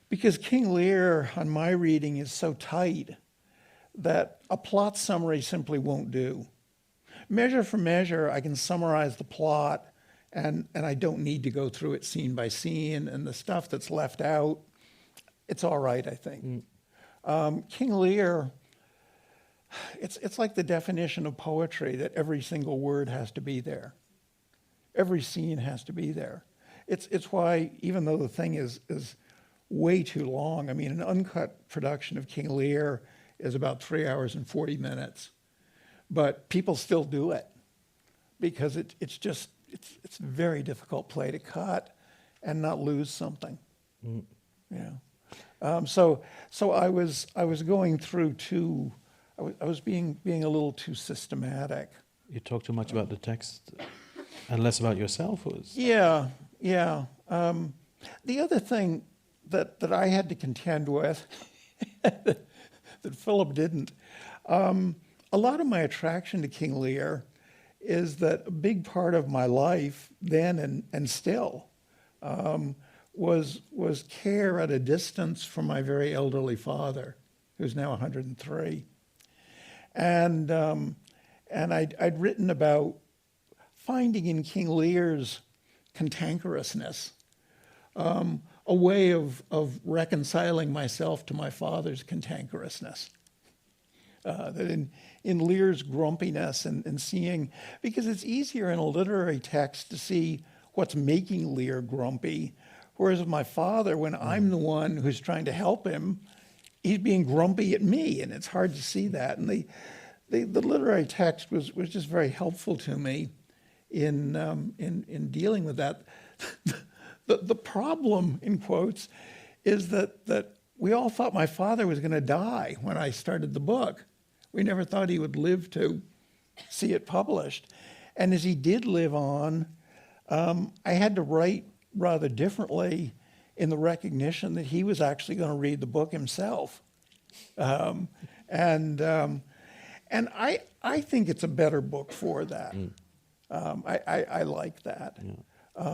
because King Lear on my reading is so tight that a plot summary simply won't do. Measure for measure, I can summarize the plot, and I don't need to go through it scene by scene, and the stuff that's left out, it's all right, I think. King Lear, it's like the definition of poetry, that every single word has to be there. Every scene has to be there. It's why, even though the thing is way too long, I mean, an uncut production of King Lear is about 3 hours and 40 minutes. But people still do it because it's a very difficult play to cut and not lose something. So I was going through I was being a little too systematic. You talk too much about the text and less about yourself? Yeah. The other thing that I had to contend with that Philip didn't, a lot of my attraction to King Lear is that a big part of my life then and still was care at a distance from my very elderly father, who's now 103. And I'd written about finding in King Lear's cantankerousness a way of reconciling myself to my father's cantankerousness. That in Lear's grumpiness and seeing, because it's easier in a literary text to see what's making Lear grumpy, whereas with my father, when I'm the one who's trying to help him, he's being grumpy at me, and it's hard to see that. And the literary text was just very helpful to me in dealing with that. The problem, in quotes, is that we all thought my father was going to die when I started the book. We never thought he would live to see it published. And as he did live on, I had to write rather differently in the recognition that he was actually going to read the book himself. And I think it's a better book for that. I like that. Yeah.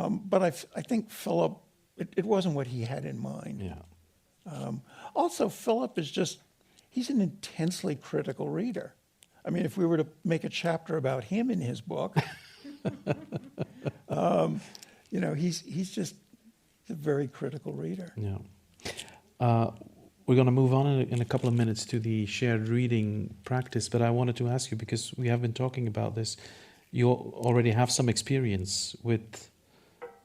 But I think Philip, it wasn't what he had in mind. Yeah. Also, Philip he's an intensely critical reader. I mean, if we were to make a chapter about him in his book, he's a very critical reader. Yeah. We're going to move on in a couple of minutes to the shared reading practice, but I wanted to ask you, because we have been talking about this, you already have some experience with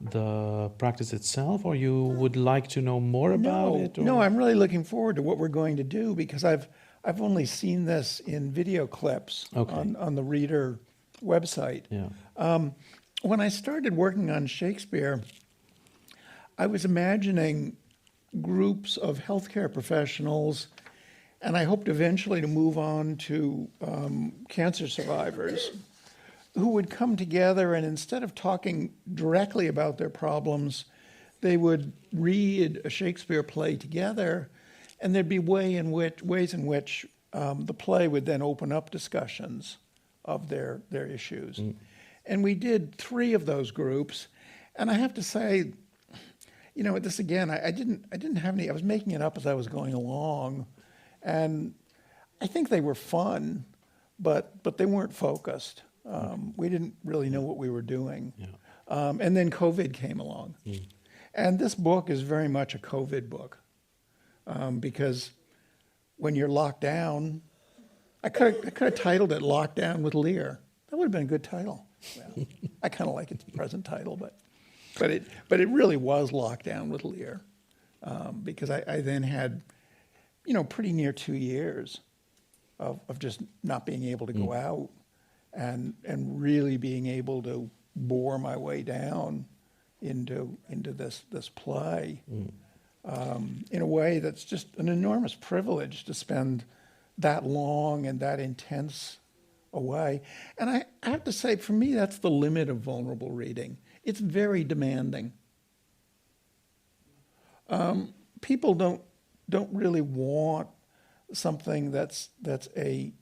the practice itself, or you would like to know more about it? Or? No, I'm really looking forward to what we're going to do, because I've only seen this in video clips on the Reader website. Yeah. When I started working on Shakespeare, I was imagining groups of healthcare professionals, and I hoped eventually to move on to cancer survivors, who would come together, and instead of talking directly about their problems, they would read a Shakespeare play together, and there'd be ways in which the play would then open up discussions of their issues. And we did 3 of those groups, and I have to say, this again, I didn't have any. I was making it up as I was going along, and I think they were fun, but they weren't focused. We didn't really know what we were doing. Yeah. And then COVID came along. And this book is very much a COVID book, because when you're locked down, I could have titled it Lockdown with Lear. That would have been a good title. Well, I kind of like its present title, but it really was Lockdown with Lear, because I then had, pretty near 2 years of just not being able to go out. And really being able to bore my way down into this play in a way that's just an enormous privilege to spend that long and that intense a way. And I have to say, for me, that's the limit of vulnerable reading. It's very demanding. People don't really want something that's a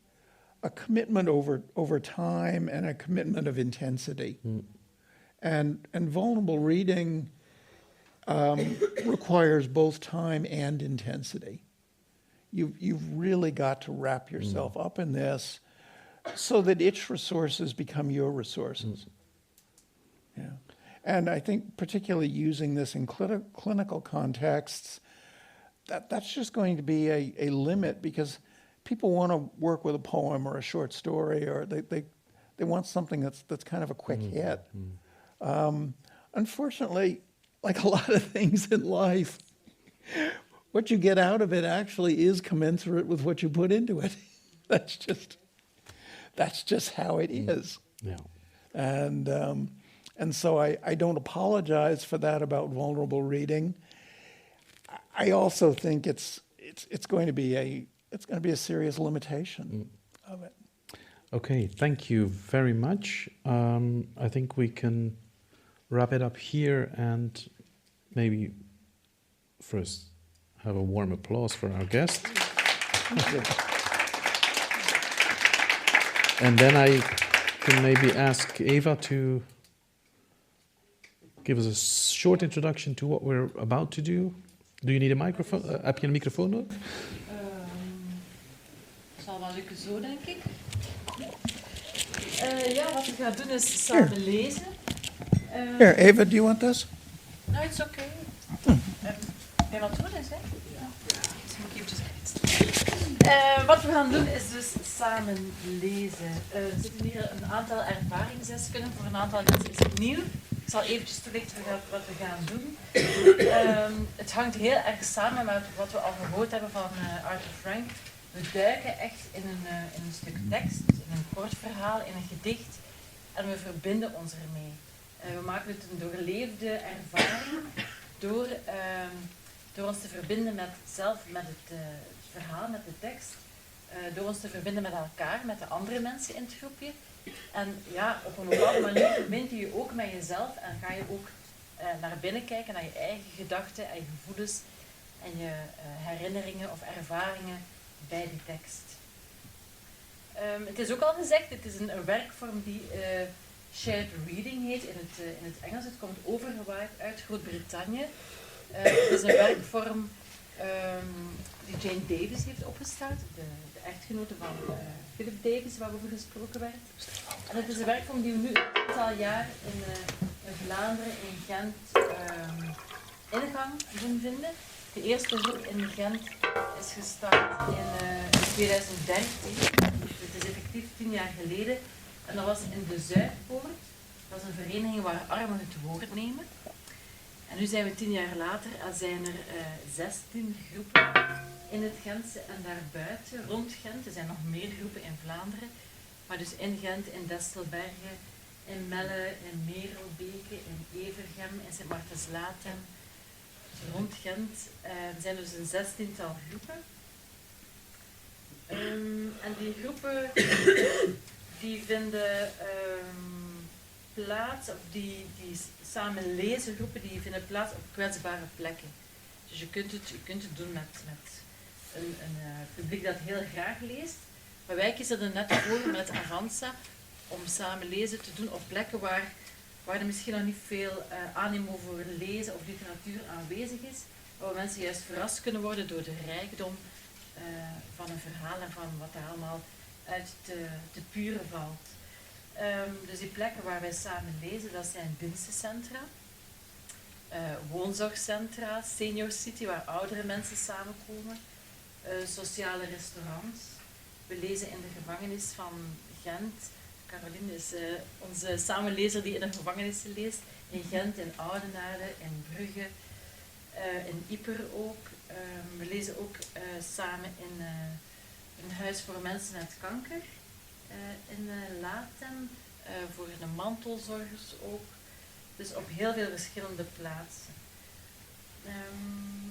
commitment over time and a commitment of intensity. And vulnerable reading requires both time and intensity. You've really got to wrap yourself up in this so that its resources become your resources. Yeah. And I think particularly using this in clinical contexts, that's just going to be a limit, because people want to work with a poem or a short story, or they want something that's kind of a quick hit. Unfortunately, like a lot of things in life, what you get out of it actually is commensurate with what you put into it. That's just how it is. Yeah. And so I don't apologize for that about vulnerable reading. I also think it's going to be a serious limitation of it. Okay, thank you very much. I think we can wrap it up here, and maybe first have a warm applause for our guest. And then I can maybe ask Eva to give us a short introduction to what we're about to do. Do you need a microphone? Heb je een microfoon ook? Het zal wel lukken zo, denk ik. Wat we gaan doen is samen lezen. Here, Eva, do you want this? No, it's okay. Ben wat doen is, hè? Ja. Dus moet ik eventjes wat we gaan doen is dus samen lezen. Er zitten hier een aantal ervaringsdeskundigen. Voor een aantal mensen is het nieuw. Ik zal eventjes toelichten wat we gaan doen. Het hangt heel erg samen met wat we al gehoord hebben van Arthur Frank. We duiken echt in een stuk tekst, in een kort verhaal, in een gedicht, en we verbinden ons ermee. We maken het een doorleefde ervaring door ons te verbinden met het verhaal, met de tekst, door ons te verbinden met elkaar, met de andere mensen in het groepje. En ja, op een bepaalde manier verbind je je ook met jezelf en ga je ook naar binnen kijken, naar je eigen gedachten en je gevoelens en je herinneringen of ervaringen bij die tekst. Het is ook al gezegd, het is een werkvorm die shared reading heet in het Engels. Het komt overgewaaid uit Groot-Brittannië. Het is een werkvorm die Jane Davis heeft opgestart, de echtgenote van Philip Davis, waarover gesproken werd. En het is een werkvorm die we nu een aantal jaar in Vlaanderen, in Gent, ingang doen vinden. De eerste groep in Gent is gestart in 2013. Het is effectief 10 jaar geleden. En dat was in de Zuidpoort. Dat is een vereniging waar armen het woord nemen. En nu zijn we 10 jaar later en zijn er 16 groepen in het Gentse en daarbuiten, rond Gent. Er zijn nog meer groepen in Vlaanderen. Maar dus in Gent, in Destelbergen, in Melle, in Merelbeke, in Evergem, in Sint-Martens-Latem. Rond Gent zijn dus een 16-tal groepen. En die groepen die vinden plaats, of die samen lezen groepen, die vinden plaats op kwetsbare plekken. Dus je kunt het doen met een publiek dat heel graag leest. Maar wij kiezen er net voor met Avanza om samen lezen te doen op plekken waar er misschien nog niet veel animo voor lezen of literatuur aanwezig is, waar mensen juist verrast kunnen worden door de rijkdom van een verhaal en van wat er allemaal uit te puren valt. Dus die plekken waar wij samen lezen, dat zijn dienstencentra, woonzorgcentra, senior city, waar oudere mensen samenkomen, sociale restaurants. We lezen in de gevangenis van Gent. Caroline is onze samenlezer die in de gevangenissen leest. In Gent, in Oudenaarde, in Brugge, in Ieper ook. We lezen ook samen in een huis voor mensen met kanker. In Latem, voor de mantelzorgers ook. Dus op heel veel verschillende plaatsen.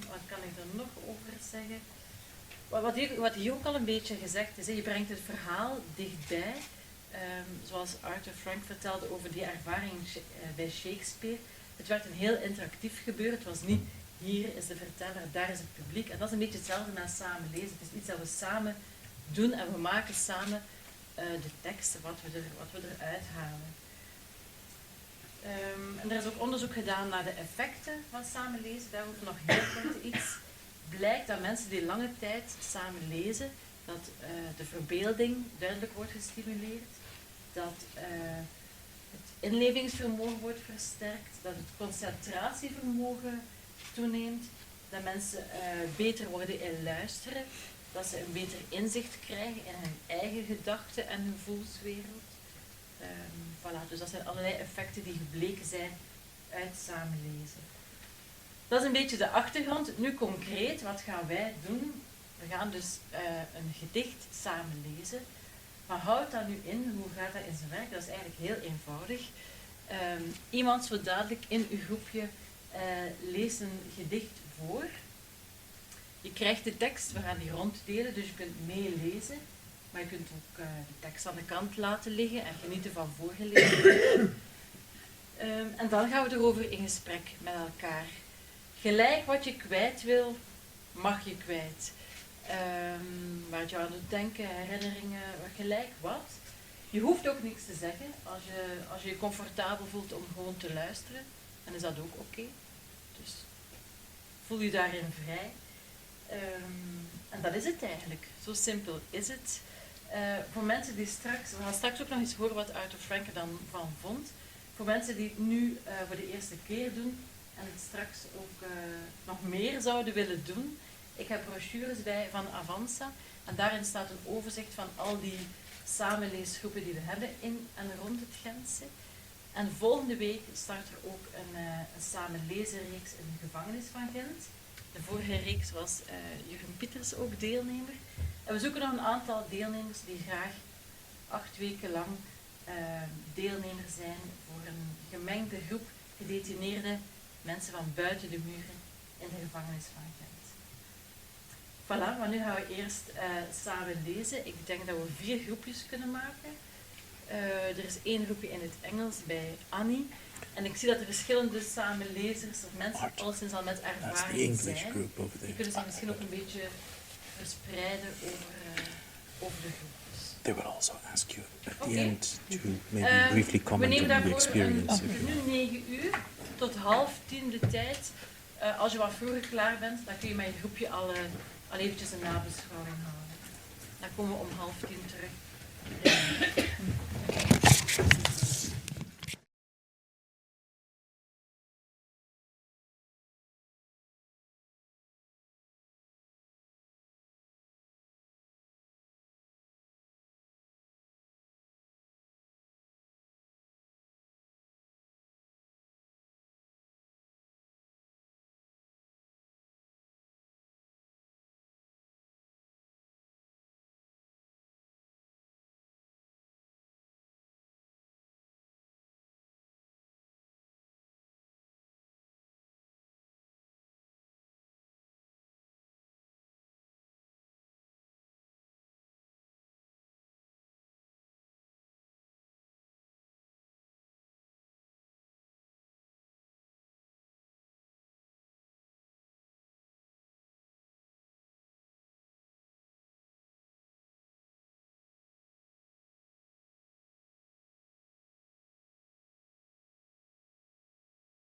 Wat kan ik er nog over zeggen? Wat hier ook al een beetje gezegd is, je brengt het verhaal dichtbij. Zoals Arthur Frank vertelde over die ervaring bij Shakespeare. Het werd een heel interactief gebeuren. Het was niet, hier is de verteller, daar is het publiek. En dat is een beetje hetzelfde met samen lezen. Het is iets dat we samen doen en we maken samen de teksten, wat we eruit halen. En er is ook onderzoek gedaan naar de effecten van samen lezen. Daarover nog heel kort iets. Blijkt dat mensen die lange tijd samen lezen, dat de verbeelding duidelijk wordt gestimuleerd, dat het inlevingsvermogen wordt versterkt, dat het concentratievermogen toeneemt, dat mensen beter worden in luisteren, dat ze een beter inzicht krijgen in hun eigen gedachten en gevoelswereld. Voilà, dus dat zijn allerlei effecten die gebleken zijn uit samenlezen. Dat is een beetje de achtergrond. Nu concreet, wat gaan wij doen? We gaan dus een gedicht samen lezen. Wat houdt dat nu in? Hoe gaat dat in zijn werk? Dat is eigenlijk heel eenvoudig. Iemand zo dadelijk in uw groepje leest een gedicht voor. Je krijgt de tekst, we gaan die ronddelen, dus je kunt meelezen. Maar je kunt ook de tekst aan de kant laten liggen en genieten van voorgelezen. En dan gaan we erover in gesprek met elkaar. Gelijk wat je kwijt wil, mag je kwijt. Waar je aan doet denken, herinneringen, gelijk wat. Je hoeft ook niks te zeggen. Als je je comfortabel voelt om gewoon te luisteren, dan is dat ook oké. Dus voel je daarin vrij. En dat is het eigenlijk. Zo simpel is het. Voor mensen die we gaan straks ook nog eens horen wat Arthur Frank er dan van vond. Voor mensen die het nu voor de eerste keer doen en het straks ook nog meer zouden willen doen. Ik heb brochures bij van Avanza en daarin staat een overzicht van al die samenleesgroepen die we hebben in en rond het Gentse. En volgende week start er ook een samenlezenreeks in de gevangenis van Gent. De vorige reeks was Jurgen Pieters ook deelnemer. En we zoeken nog een aantal deelnemers die graag 8 weken lang deelnemer zijn voor een gemengde groep gedetineerde mensen van buiten de muren in de gevangenis van Gent. Voilà, maar nu gaan we eerst samen lezen. Ik denk dat we 4 groepjes kunnen maken. Er is 1 groepje in het Engels bij Annie. En ik zie dat er verschillende samenlezers of mensen alleszins al met ervaring zijn. Die kunnen zich misschien ook een beetje verspreiden over de groepjes. They will also ask you at the end to maybe briefly comment on the experience. Het is nu 9 uur tot 9:30 de tijd. Als je wat vroeger klaar bent, dan kun je met je groepje al eventjes een nabeschouwing houden. Dan komen we om 9:30 terug.